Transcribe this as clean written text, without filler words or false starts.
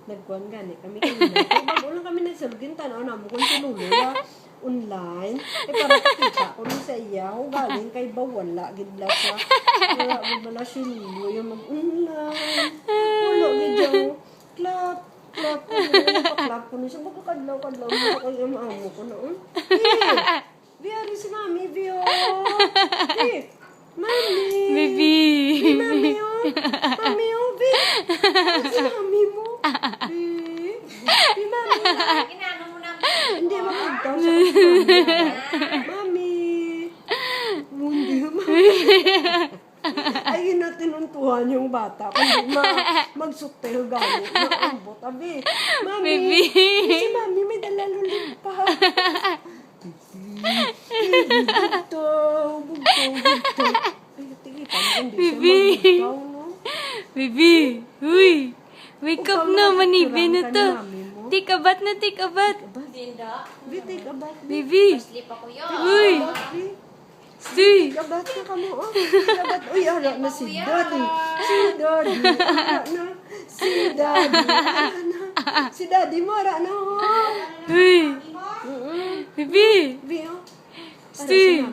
nagkuhan gani kami kanina. Kaya bago lang kami nagsalugin, tanaw na mo kung sinuluya online. Para pakita ko nun sa iya, kung galing kay bawala, gidla siya. Wala mo bala sinuloy, mag-online. Wala, gidya mo. Clap, clap ko nun siya. Baka kadlaw mo ako yung amo ko noon. Ari si Mami, Vio. Mami. Baby. Mami, oh. Mami, oh, Vi. Si Mami mo. Mami. Ginano mo na. Hindi, makagdaw sa Mami. Mami. Hindi, Mami. Ay, natinuntuhan yung bata. Kundi magsuktel gani. Nakambot. Abi, Mami. Baby. Si Mami may dalalulip pa. Bugto. Ay, tigitan mo, hindi siya magbugtaw, no? Baby. Uy. Wake up na, manibin na to. Mami mo. Take a bath na, take a bath. Dinda. Bitik abat. Baby. Sleep ako yun. Uy. Stay. Kabat na ka mo. Kabat. Uy, ara na si Daddy. Si Daddy. Ara na. Si Daddy. Ara na. Si Daddy mo, ara na. Uy. Baby. Bio. Stay.